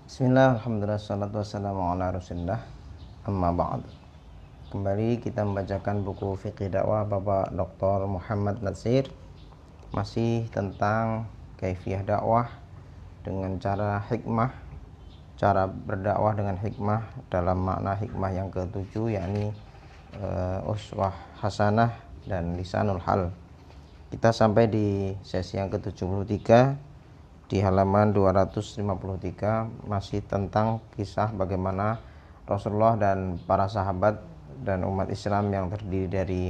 Bismillah, alhamdulillah, salatu wassalamu ala rasulillah, amma ba'd. Kembali kita membacakan buku Fiqih Dakwah Bapak Dr. Muhammad Natsir. Masih tentang kaifiyah dakwah dengan cara hikmah, cara berdakwah dengan hikmah dalam makna hikmah yang ketujuh, yakni uswah hasanah dan lisanul hal. Kita sampai di sesi yang ke-73 di halaman 253, masih tentang kisah bagaimana Rasulullah dan para sahabat dan umat Islam yang terdiri dari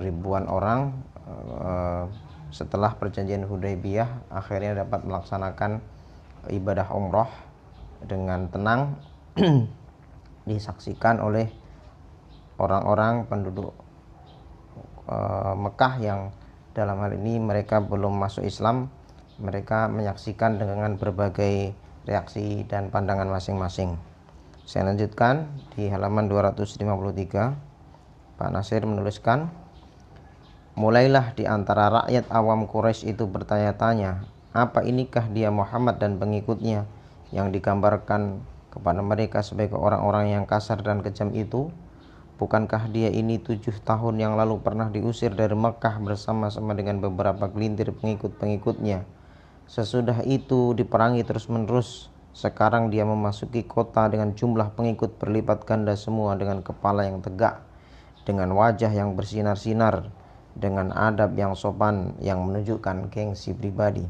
ribuan orang setelah perjanjian Hudaybiyah akhirnya dapat melaksanakan ibadah umroh dengan tenang disaksikan oleh orang-orang penduduk Mekah yang dalam hal ini mereka belum masuk Islam. Mereka menyaksikan dengan berbagai reaksi dan pandangan masing-masing. Saya lanjutkan di halaman 253. Pak Nasir menuliskan, mulailah di antara rakyat awam Quraisy itu bertanya-tanya, apa inikah dia Muhammad dan pengikutnya yang digambarkan kepada mereka sebagai orang-orang yang kasar dan kejam itu? Bukankah dia ini 7 tahun yang lalu pernah diusir dari Mekah bersama-sama dengan beberapa gelintir pengikut-pengikutnya? Sesudah itu diperangi terus-menerus. Sekarang dia memasuki kota dengan jumlah pengikut berlipat ganda semua, dengan kepala yang tegak, dengan wajah yang bersinar-sinar, dengan adab yang sopan yang menunjukkan gengsi pribadi.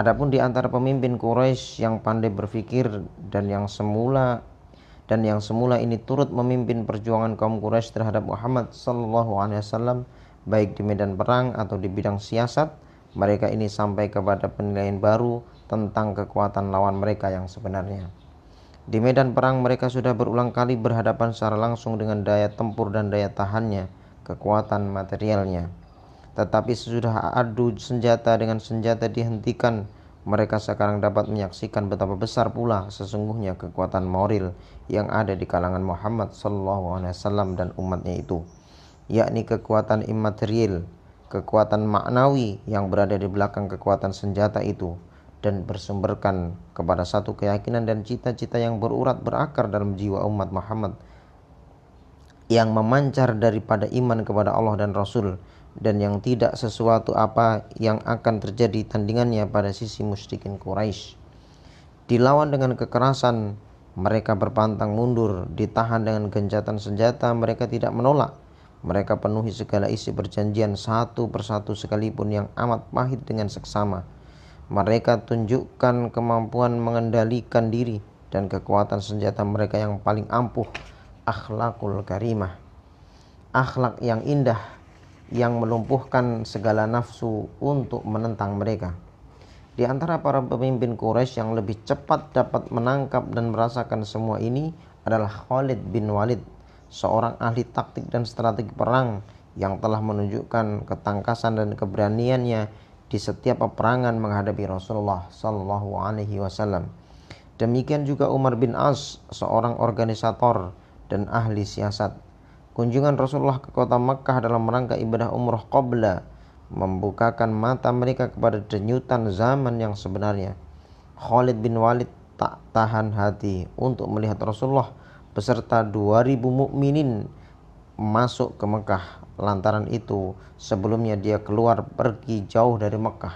Adapun di antara pemimpin Quraisy yang pandai berfikir dan yang semula ini turut memimpin perjuangan kaum Quraisy terhadap Muhammad sallallahu alaihi wasallam, baik di medan perang atau di bidang siasat, mereka ini sampai kepada penilaian baru tentang kekuatan lawan mereka yang sebenarnya. Di medan perang mereka sudah berulang kali berhadapan secara langsung dengan daya tempur dan daya tahannya, kekuatan materialnya. Tetapi sesudah adu senjata dengan senjata dihentikan, mereka sekarang dapat menyaksikan betapa besar pula sesungguhnya kekuatan moral yang ada di kalangan Muhammad SAW dan umatnya itu, yakni kekuatan imaterial, kekuatan maknawi yang berada di belakang kekuatan senjata itu, dan bersumberkan kepada satu keyakinan dan cita-cita yang berurat berakar dalam jiwa umat Muhammad, yang memancar daripada iman kepada Allah dan Rasul, dan yang tidak sesuatu apa yang akan terjadi tandingannya pada sisi musyrikin Quraisy. Dilawan dengan kekerasan, mereka berpantang mundur. Ditahan dengan gencatan senjata, mereka tidak menolak. Mereka penuhi segala isi perjanjian satu persatu sekalipun yang amat pahit dengan seksama. Mereka tunjukkan kemampuan mengendalikan diri dan kekuatan senjata mereka yang paling ampuh, akhlakul karimah, akhlak yang indah yang melumpuhkan segala nafsu untuk menentang mereka. Di antara para pemimpin Quraisy yang lebih cepat dapat menangkap dan merasakan semua ini adalah Khalid bin Walid, seorang ahli taktik dan strategi perang yang telah menunjukkan ketangkasan dan keberaniannya di setiap peperangan menghadapi Rasulullah sallallahu alaihi wasallam. Demikian juga Umar bin As, seorang organisator dan ahli siasat. Kunjungan Rasulullah ke kota Makkah dalam rangka ibadah umroh qabla membukakan mata mereka kepada denyutan zaman yang sebenarnya. Khalid bin Walid tak tahan hati untuk melihat Rasulullah beserta 2.000 mukminin masuk ke Mekah. Lantaran itu sebelumnya dia keluar pergi jauh dari Mekah.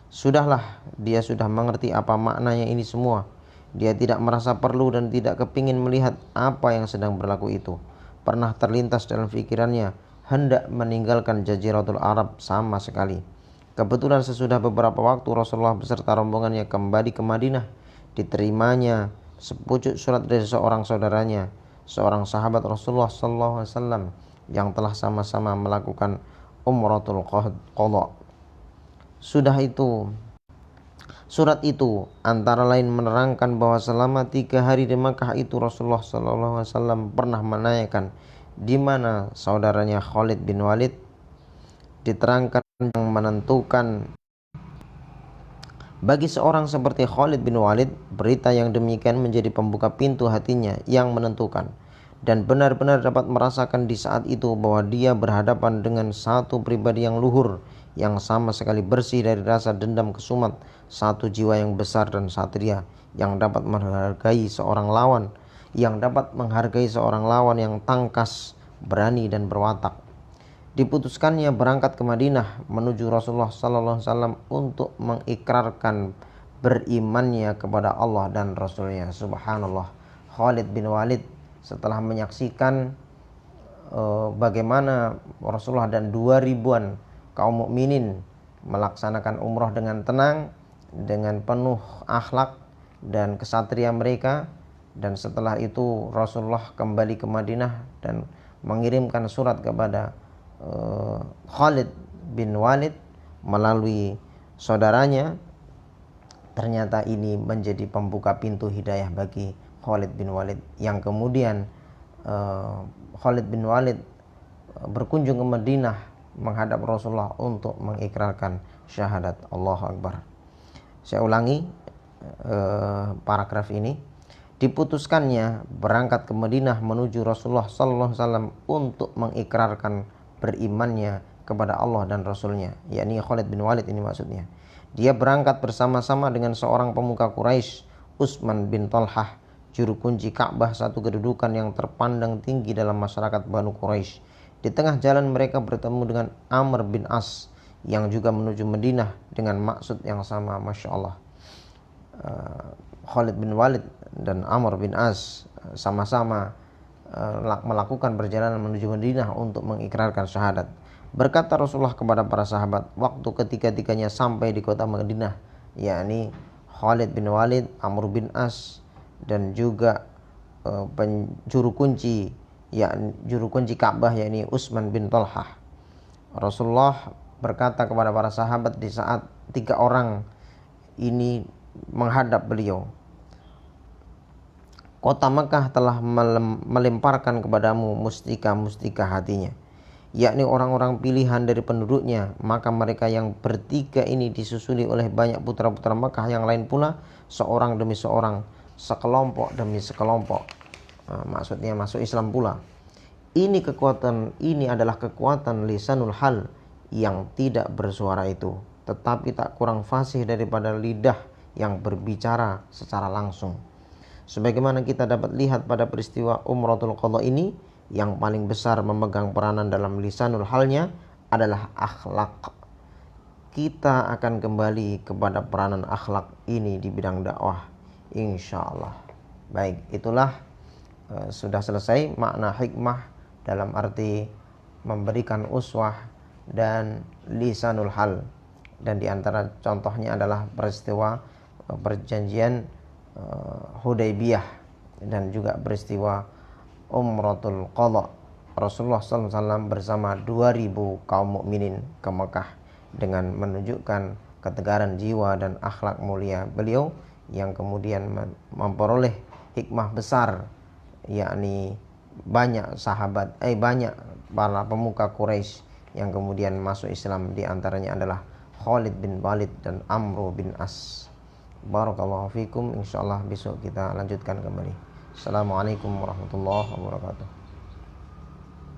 Sudahlah, dia sudah mengerti apa maknanya ini semua. Dia tidak merasa perlu dan tidak kepingin melihat apa yang sedang berlaku itu. Pernah terlintas dalam pikirannya hendak meninggalkan Jaziratul Arab sama sekali. Kebetulan sesudah beberapa waktu Rasulullah beserta rombongannya kembali ke Madinah, diterimanya sepucuk surat dari seorang saudaranya, seorang sahabat Rasulullah SAW yang telah sama-sama melakukan umratul qadha. Surat itu antara lain menerangkan bahwa selama 3 hari di Makkah itu Rasulullah SAW pernah menanyakan di mana saudaranya Khalid bin Walid. Diterangkan yang menentukan bagi seorang seperti Khalid bin Walid, berita yang demikian menjadi pembuka pintu hatinya yang menentukan, dan benar-benar dapat merasakan di saat itu bahwa dia berhadapan dengan satu pribadi yang luhur, yang sama sekali bersih dari rasa dendam kesumat, satu jiwa yang besar dan satria yang dapat menghargai seorang lawan, yang tangkas, berani dan berwatak. Diputuskannya berangkat ke Madinah menuju Rasulullah sallallahu alaihi wasallam untuk mengikrarkan berimannya kepada Allah dan Rasulnya. Subhanallah, Khalid bin Walid setelah menyaksikan bagaimana Rasulullah dan 2.000-an kaum mukminin melaksanakan umrah dengan tenang, dengan penuh akhlak dan kesatria mereka, dan setelah itu Rasulullah kembali ke Madinah dan mengirimkan surat kepada Khalid bin Walid melalui saudaranya. Ternyata ini menjadi pembuka pintu hidayah bagi Khalid bin Walid, yang kemudian Khalid bin Walid berkunjung ke Madinah menghadap Rasulullah untuk mengikrarkan syahadat. Allahu Akbar. Saya ulangi paragraf ini. Diputuskannya berangkat ke Madinah menuju Rasulullah sallallahu alaihi wasallam untuk mengikrarkan berimannya kepada Allah dan Rasulnya, yakni Khalid bin Walid ini maksudnya. Dia berangkat bersama-sama dengan seorang pemuka Quraisy, Utsman bin Talhah, juru kunci Ka'bah, satu kedudukan yang terpandang tinggi dalam masyarakat Banu Quraisy. Di tengah jalan mereka bertemu dengan Amr bin As yang juga menuju Madinah dengan maksud yang sama. Masya Allah. Khalid bin Walid dan Amr bin As sama-sama melakukan perjalanan menuju Madinah untuk mengikrarkan syahadat. Berkata Rasulullah kepada para sahabat waktu ketiga-tiganya sampai di kota Madinah, yakni Khalid bin Walid, Amr bin As, dan juga juru kunci Ka'bah, yakni Utsman bin Talhah. Rasulullah berkata kepada para sahabat di saat 3 orang ini menghadap beliau, kota Mekah telah melemparkan kepadamu mustika-mustika hatinya, yakni orang-orang pilihan dari penduduknya. Maka mereka yang bertiga ini disusuli oleh banyak putra-putra Mekah yang lain pula, seorang demi seorang, sekelompok demi sekelompok. Maksudnya masuk Islam pula. Ini adalah kekuatan lisanul hal yang tidak bersuara itu, tetapi tak kurang fasih daripada lidah yang berbicara secara langsung. Sebagaimana kita dapat lihat pada peristiwa Umratul Qadha ini, yang paling besar memegang peranan dalam lisanul halnya adalah akhlak. Kita akan kembali kepada peranan akhlak ini di bidang dakwah, insyaallah. Baik, itulah sudah selesai makna hikmah dalam arti memberikan uswah dan lisanul hal. Dan diantara contohnya adalah peristiwa perjanjian Hudaybiyah dan juga peristiwa Umratul Qadha. Rasulullah SAW bersama 2.000 kaum mukminin ke Mekah dengan menunjukkan ketegaran jiwa dan akhlak mulia beliau, yang kemudian memperoleh hikmah besar, yakni banyak para pemuka Quraisy yang kemudian masuk Islam. Di antaranya adalah Khalid bin Walid dan Amr bin As. Barakallahu fikum. Insyaallah besok kita lanjutkan kembali. Assalamualaikum warahmatullahi wabarakatuh.